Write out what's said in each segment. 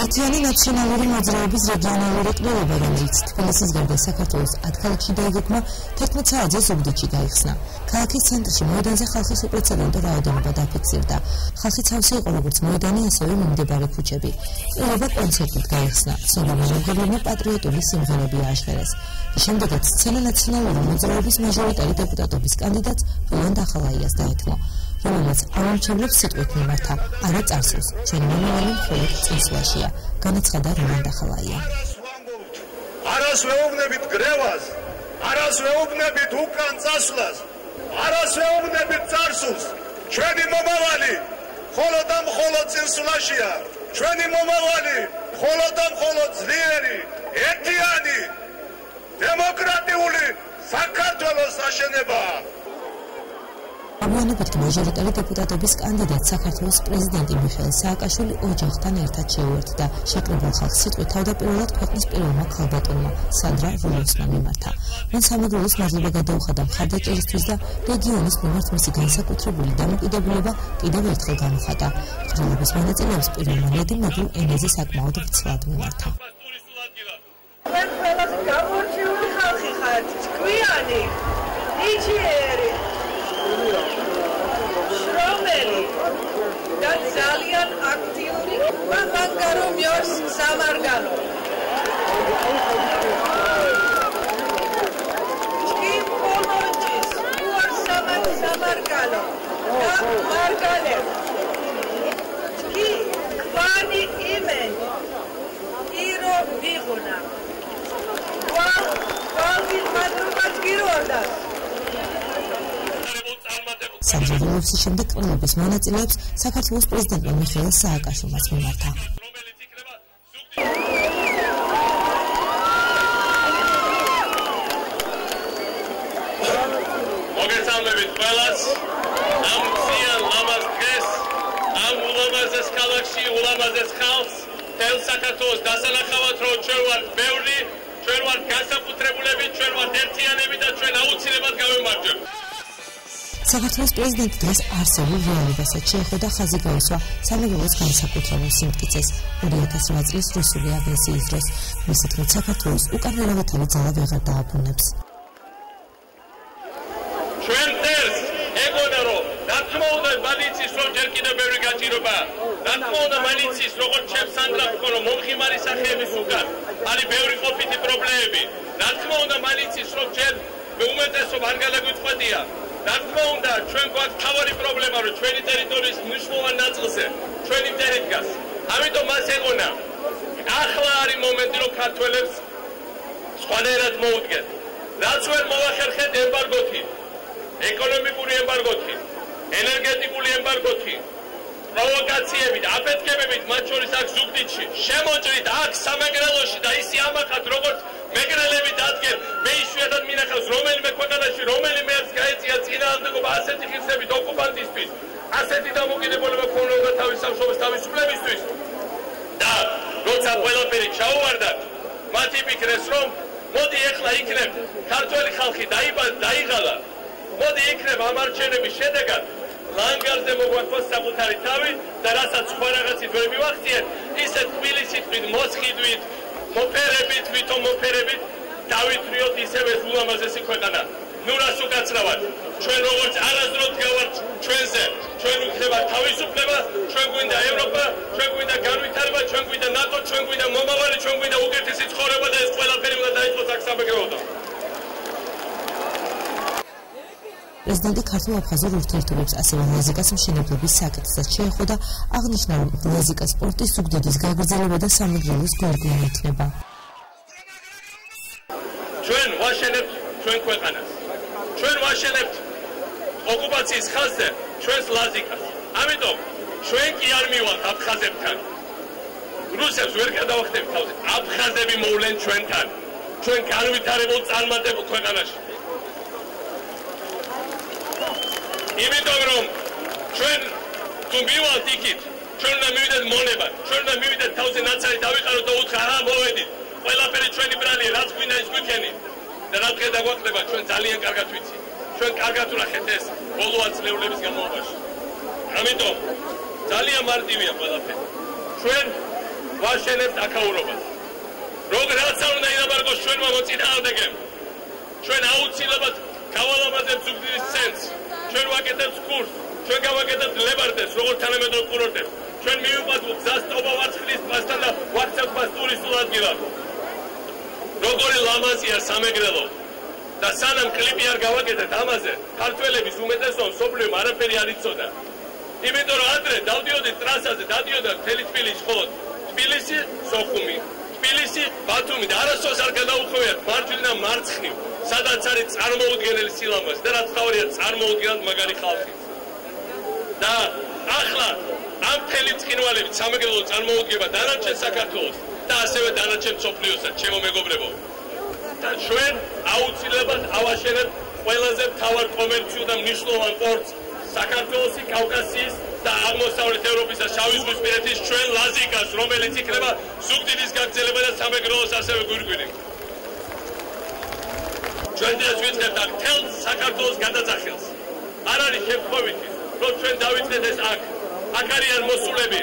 ერთიანი ნაციონალური მოძრაობის რეგიონალური კვლევა, რომელიც თბილისის გარდა საქართველოს 10 ქალაქში დაიგეგმა, 11 საათზე ზუგდიდში გაიხსნა. ქალაქის ცენტრში მოედანზე ხალხის უპრეცედენტო რაოდენობა დაფიქსირდა. ხალხი ცავსე იყო როგორც მოედანი, ასევე მიმდებარე ქუჩები. კვლევა კონცერტით გაიხსნა. ცნობილმა პატრიოტული სიმღერები ააშხერეს. შემდეგაც სცენა ნაციონალური მოძრაობის მაჟორიტარი დეპუტატობის კანდიდატს როლანდ ახალაიას დაეთმო, რომელმაც ამომრჩევლებს სიტყვით მიმართა, არა წარსულს, ჩვენი მომავალი მხოლოდ წინსვლაშია, განაცხადა როლანდ ახალაია. არას ვეუბნებით გრევას, არას ვეუბნებით უკან წასვლას, არას ვეუბნებით წარსულს, ჩვენი მომავალი მხოლოდ და მხოლოდ წინსვლაშია, ჩვენი მომავალი მხოლოდ და მხოლოდ ძლიერი, ერთიანი დემოკრატიული საქართველოს აშენებაა. ამიანებითი მაჟორიტარი დეპუტატობის კანდიდატ საქართველოს პრეზიდენტი მიხეილ სააკაშვილი ოჯახთან ერთად შეუერთდა. შეკრებილ ხალხს სიტყვით თავდაპირველად ქვეყნის პირველმა ქალბატონმა სანდრა რულოსმა მიმართა. მან სამეგრელოს მადლობა გადაუხადა მხარდაჭერისთვის და რეგიონის მიმართ მისი განსაკუთრებული დამოკიდებულება კიდევ ერთხელ გამოხატა. ყრილობის მონაწილეებს პირველმა ნედიმ მეგრულ ენაზე საკმაოდ ვრცლად მიმართა. გამორჩეული ხალხი ხართ, ჭკვიანი, ნიჭიერი, შრომელი და ძალიან აქტიური და მანგარო მიორს სამარგალო. ჭკი პოლონჯის უარ სამარგალო და მარგალებ. ჭკი კვანი იმენ ირო ვიღუნა. სამზადულობის შემდეგ კვლევის მონაწილეებს საქართველოს პრეზიდენტმა მიხეილ სააკაშვილმა მიმართა. მოგესალმებით ყველას, ამ ციან ლამაზ დღეს, ამ ულამაზეს ქალაქში, ულამაზეს ხალხს, თელ საქართველოს დასანახავად, რომ ჩვენ ვართ ბევრი, ჩვენ ვართ განსაკუთრებულები, ჩვენ ვართ ერთიანები და ჩვენ აუცილებლად გავიმარჯვებთ. საქართველოს პრეზიდენტი დღეს არსებულ რეალობასაც შეეხოდა ხაზი გაუსვა სამეგრელოს განსაკუთრებულ სიმტკიცეს 2008 წლის რუსული აგრესიის დროს. მისი თქმით, საქართველოს უკან ვერავითარი ძალა ვეღარ დააბრუნებს. ჩვენ წერს ეგონა რომ რა თქმა უნდა მალიცის რომ ჯერ კიდევ ბევრი გაჭიროებაა. რა თქმა უნდა მალიცის როგორც ჩემს სანდრა ვქო რომ მომხიმარი სახეების უკან არის ბევრი ყოფითი პრობლემები. რა თქმა უნდა მალიცის რომ ჯერ უმეტესობა არ გადაგვიწყვეტია. რა თქმა უნდა ჩვენ გვაქვს თავარი პრობლემა რომ ჩვენი ტერიტორიის მნიშვნელოვან ნაწილზე ჩვენი მტერი დგას. ამიტომ მას ეგონა ახლა არის მომენტი რომ ქართველებს სხვანაირად მოუდგეთ. რაც ვერ მოვახერხეთ ემბარგოთი, ეკონომიკური ემბარგოთი, ენერგეტიკული ემბარგოთი, პროვოკაციებით, აფეთქებებით, მათ შორის აქ ზუგდიდში, შემოჭრით აქ სამეგრელოში და ისი ამახათ როგორც მეგრელები დადგენ, მე იშვიათად მინახავს რომელიმე ქვეყანაში, რომელიმე ერთს გაეწია წინააღმდეგობა ასეთი ღირსებით ოკუპანტისთვის, ასეთი დამოკიდებულება ქონოდა თავის სამშობლოს თავისუფლებისთვის და როცა ყველაფერი ჩაუვარდათ, მათ იფიქრეს რომ მოდი ეხლა იქნებ ქართველი ხალხი დაიღალა, მოდი იქნებ ამ არჩევნების შედეგად ლანგარზე მოგვაქვს საკუთარი თავი და რასაც სხვა რაღაცით ვერ მივახციეთ, ისე თბილისით, მოსხიდვით, მოფერებით, ვითომ მოფერებით დავითრიოთ ისევე ულამაზესი ქვეყანა. ნუ რას უკაცრავად, ჩვენ როგორც არასდროს გავართ ჩვენზე, ჩვენ ვიქნება თავისუფლება, ჩვენ გვინდა ევროპა, ჩვენ გვინდა განვითარება, ჩვენ გვინდა ნატო, ჩვენ გვინდა მომავალი, ჩვენ გვინდა უკეთესი ცხოვრება და ეს ყველაფერი უნდა დაიწყოს აქ სამეგრელოდან. პრეზიდენტი ქართულ-აფხაზურ ურთიერთობებს, ასევე ლეზიკას მშენებლობის საკითხსაც შეეხოდა, აღნიშნა, რომ ლეზიკას სპორტის ზუგდიდის გაგრძელება და სამეგრელოს გვერდით იქნება. ჩვენ ვაშენებთ ჩვენ ქვეყანას. ჩვენ ვაშენებთ ოკუპაციის ხაზზე ჩვენს ლაზიკას. ამიტომ ჩვენ კი არ მივართ აფხაზებთან. რუსებს ვერ გადავახდებით თავზე. აფხაზები მოვლენ ჩვენთან. ჩვენ განვითარებულ წარმატებულ ქვეყანაში. იმიტომ რომ ჩვენ თუ მივალთ იქით, ჩვენ უნდა მივიდეთ მონებად, ჩვენ უნდა მივიდეთ თავზე ნაცარი დავიყაროთ და უთხრა რა მოვედით. ყველაფერი ჩვენი ბრალი, რაც გვინდა ის გვიქენი. და რა დღე დაგვაკლდება, ჩვენ ძალიან კარგად ვიცით. ჩვენ კარგად ვნახეთ ეს ბოლო ათწლეულების განმავლობაში. ამიტომ ძალიან მარტივია ყველაფერი. ჩვენ ვაშენებთ აქაურობას. როგორც არ უნდა ინაბარგოს ჩვენმა მოწინააღმდეგემ. ჩვენ აუცილებლად გავალამაზებთ ზუგდიდის ცენტრს. ჩვენ ვაკეთებთ კურსს, ჩვენ გავაკეთებთ ლებარდებს, როგორც თანამედროვე კურორტებს. ჩვენ მივიყვანთ გზას ტობა ვარცხლის პასთან და ვაქცევთ მას ტურისტულ ადგილად. როგორი ლამაზია სამეგრელო და სანამ კლიპი არ გავაკეთეთ ამაზე, ქართველების უმეტესობა მსოფლიომ არაფერი არ იცოდა. იმიტომ რომ ადრე დავდიოდი ტრასაზე, დადიოდა მთელი თბილისი, ხოლო თბილისი, სოხუმი, თბილისი, ბათუმი და არასდროს არ გადაუხვევიათ მარჯვნიდან მარცხნივ, სადაც არის წარმოუდგენელი სილამაზე და რაც თავია წარმოუდგენლად მაგარი ხალხი. და ახლა ამ მთელი ცხინვალებით სამეგრელო წარმოუდგება დანარჩენ საქართველოს და ასევე დანარჩენ მსოფლიოსაც, ჩემო მეგობრებო. და ჩვენ აუცილებლად ავაშენებთ ყველაზე მთავარ კომერციულ და მნიშვნელოვან პორტს საქართველოსი, კავკასიის და აღმოსავლეთ ევროპის და შავი ზღვისპირეთის ჩვენ ლაზიკას, რომელიც იქნება ზუგდიდის გაგრძელება და სამეგრელოს ასევე გვირგვინი. ჩვენ დღეს ვიწყებთ აქ მთელ საქართველოს გადაძახილს. არ არის შემთხვევითი, რომ ჩვენ დავიწყეთ ეს აქ. აქ არიან მოსულები,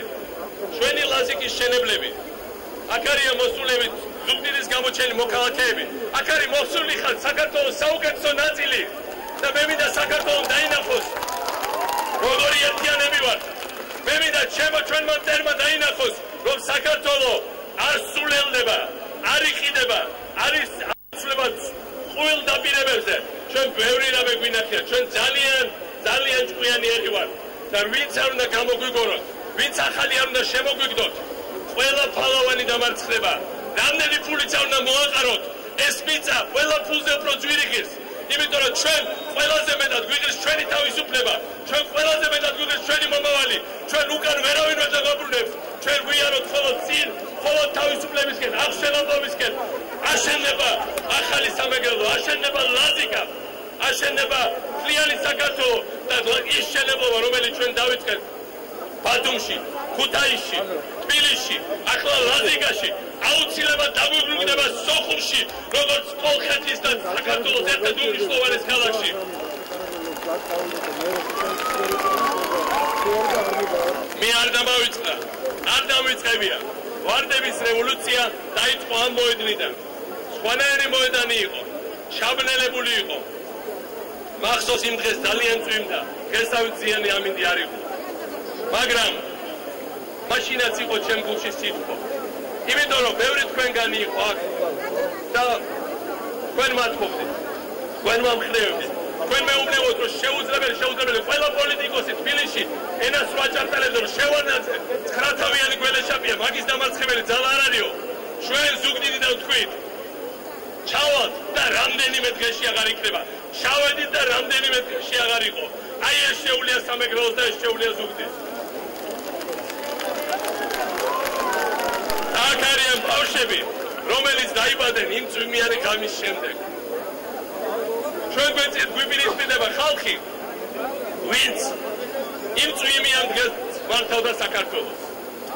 ჩვენი ლაზიკის მშენებლები. აქ არიან მოსულები ზუგდიდის გამოჩენილი მოქალაქეები. აქ არის მოსული ხალხი, საქართველოს საუკეთესო ნაწილი და მე მინდა საქართველოს დაინახოს. როგორი ერთიანები ვართ. მე მინდა ჩვენმა მტერმა დაინახოს, რომ საქართველო არ სულელდება, არ იყიდება, არის აცვლება ყოველ დაპირებებზე. ჩვენ ბევრი რამე გვინახია, ჩვენ ძალიან ჭკვიანიერი ვართ და ვინც არ უნდა გამოგვიგოროთ, ვინც ახალი არ უნდა შემოგვიგდოთ, ყველა ფალავანი დამარცხდება. რამდენი ფულიც არ უნდა მოაყაროთ, ეს მიწა ყველა ფულზე უფრო ძვირი ღირს. იმიტომ რომ ჩვენ ყველაზე მეტად გვიღირს ჩვენი თავისუფლება, ჩვენ ყველაზე მეტად გვიღირს ჩვენი მომავალი, ჩვენ უკან ვერავინ ვერ დაგაბრუნებს, ჩვენ გვიაროთ მხოლოდ წინ, მხოლოდ თავისუფლებისკენ, აღშენებობისკენ. აშენდება ახალი სამეგრელო, აშენდება ლაზიკა, აშენდება მთლიანი საქართველო და ის შენებობა, რომელიც ჩვენ დავიწყეთ ბათუმში, ქუთაისში, თბილისში, ახლა ლაზიკაში, აუცილებლად დაგვიბრუნდება სოხუმში, როგორც კოლხეთის და საქართველოს ერთ-ერთ უმნიშვნელოვანეს ქალაქში. მე არ დამოვიწყებია. ვარდების რევოლუცია დაიწყო ამ მოედნიდან. სხვანაირი მოედანი იყო, ჩაბნელებული იყო. მახსოვს იმ დღეს ძალიან წვიმდა, დღესავით ზიანი ამინდი არ იყო. მაგრამ მაშინაც იყო ჩემ გულში სიტყვა. იმიტომ რომ ბევრი თქვენგანი იყო აქ და თქვენ მათხოვდით, თქვენ მომხრევდით, თქვენ მეუბნებოდით, რომ შეუძლებელი ყველა პოლიტიკოსი თბილისში ენას რო აჭარტალებს, რომ შევანაძე 9 თავიანი გველეშაპია, მაგის დამარცხებელი ძალა არ არისო. ჩვენ ზუგდიდიდან ვთქვით, ჩავალთ და რამდენიმე დღეში აღარ იქნება. ჩავედით და რამდენიმე დღეში აღარ იყო. აი ეს შეუძლია სამეგრელოს და ეს შეუძლია ზუგდიდს. აქ არიან ბავშვები, რომელიც დაიბადნენ იმ წვიმიანი ღამის შემდეგ. ჩვენ გვიპირისპირდება ხალხი, ვინც იმ წვიმიან დღეს მართავდა საქართველოს.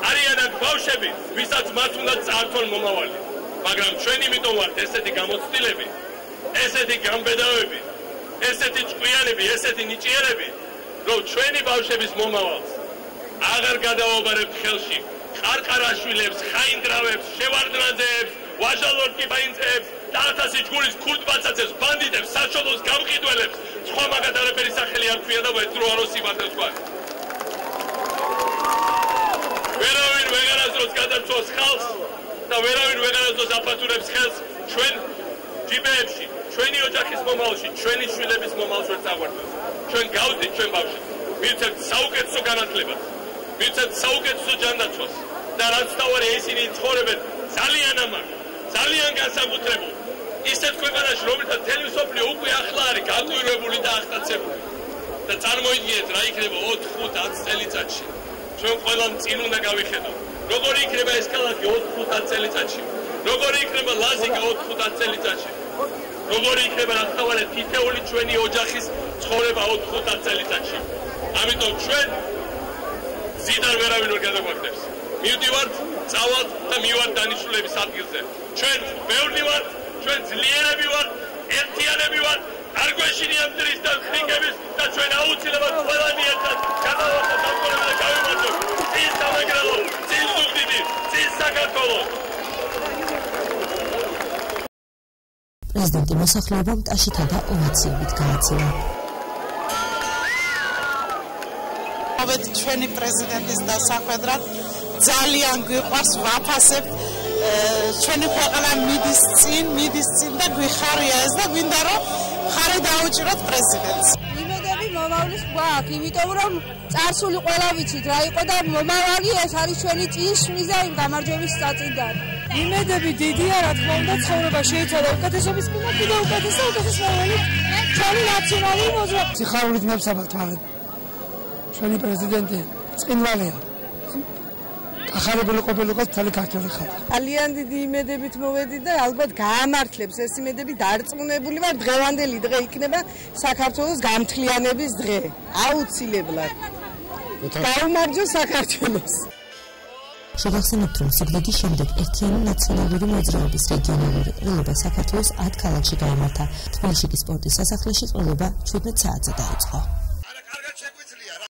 არიან აქ ბავშვები, ვისაც მათ უნდა წაართონ მომავალი. მაგრამ ჩვენ იმიტომ ვართ ესეთი გამოცდილები, ესეთი გამბედავები, ესეთი ჭკვიანები, ესეთი ნიჭიერები, რომ ჩვენი ბავშვების მომავალს აღარ გადავაბარებთ ხელში. ყარყარაშვილებს, ხაინდრავებს, შევარდნაძეებს, ვაჟალორკიბაინძეებს, დაათასი ჯგურის ქურდბაცაცებს, ბანდიტებს, საშობლოს გამყიდველებს, სხვა მაგათ არაფერი სახელი არ ქვია და ვეთრო აროსი მათელ თქვა. ვერავინ ვეღარასდროს გადაწვოს ხალხს და ვერავინ ვეღარასდროს აფასურებს ხელს ჩვენ ჯიბეებში, ჩვენი ოჯახის მომავალში, ჩვენი შვილების მომავალს ვერ წაგვართოს. ჩვენ გავდით ჩვენ ბავშვებს, მივცემთ საუკეთესო განათლებას, მივცემთ საუკეთესო ჯანდაცვას და რაც თავარია ისინი ცხოვრობენ ძალიან ამან, ძალიან განსაკუთრებულ ისეთ ქვეყანაში, რომელთაც მთელი მსოფლიო უკვე ახლა არის გაკვირვებული და აღტაცებული. და წარმოიდგინეთ რა იქნება 4-5-10 წელიწადში. ჩვენ ყველამ წინ უნდა გავიხედოთ. როგორი იქნება ეს ქალაქი 4-5 წელიწადში? როგორი იქნება ლაზიკა 4-5 წელიწადში? როგორი იქნება რა თავარია თითეული ჩვენი ოჯახის ცხოვრება 4-5 წელიწადში? ამიტომ ჩვენ ზიდან ვერავინ ვერ გადაგვაგდებს. მივდივართ, წავალთ და მივართ დანიშნულების ადგილზე. ჩვენ ბევრი ვართ, ჩვენ ძლიერები ვართ, ერთიანები ვართ, არ გვეშინია მტრის და ხინგების და ჩვენ აუცილებლად ყველანი ერთად გადავართ და გამყოლები და გავიმართოთ. წინ სამეგრელო, წინ ზუგდიდი, წინ პრეზიდენტი მოსახლეობამ ტაშითა და ოვაციებით გააძევა. ჩვენი პრეზიდენტის დასახვედრად ძალიან გვიყვარს, ვაფასებთ, ჩვენი ქვეყანა მიდის წინ და გვიხარია ეს და გვინდა რომ ხარი დაუჭიროთ პრეზიდენტს. იმედები მომავლის გვაქვს, იმიტომ რომ წარსული ყველა ვიცით რა იყო და მომავალი ეს არის ჩვენი წინსვლის და იმ გამარჯვების წაწინდარი. იმედები დიდია, რა თქმა უნდა, ცხოვრება შეიცვალა უკეთესობის კიდევ უკეთეს და უკეთესმოვანი ჩვენი ნაციონალური მოძრაობა. სიხარულით მებსაბათ მალე. ჩვენი პრეზიდენტი წინვალია. ახალებული ყოფილიყო მთელი ქართული ხალხი. ძალიან დიდი იმედებით მოვედი და ალბათ გაამართლებს ეს იმედები დარწმუნებული ვარ, დღევანდელი დღე იქნება საქართველოს გამთლიანების დღე. აუცილებლად. გაუმარჯოს საქართველოს. შეგახსენებთ, რომ სიკვდილის შემდეგ ერთიანი ნაციონალური მოძრაობის რეგიონალური ყრილობა საქართველოს 10 ქალაქში გაიმართა. თბილისში კი სპორტის სასახლეში ყრილობა 17 საათზე დაიწყო.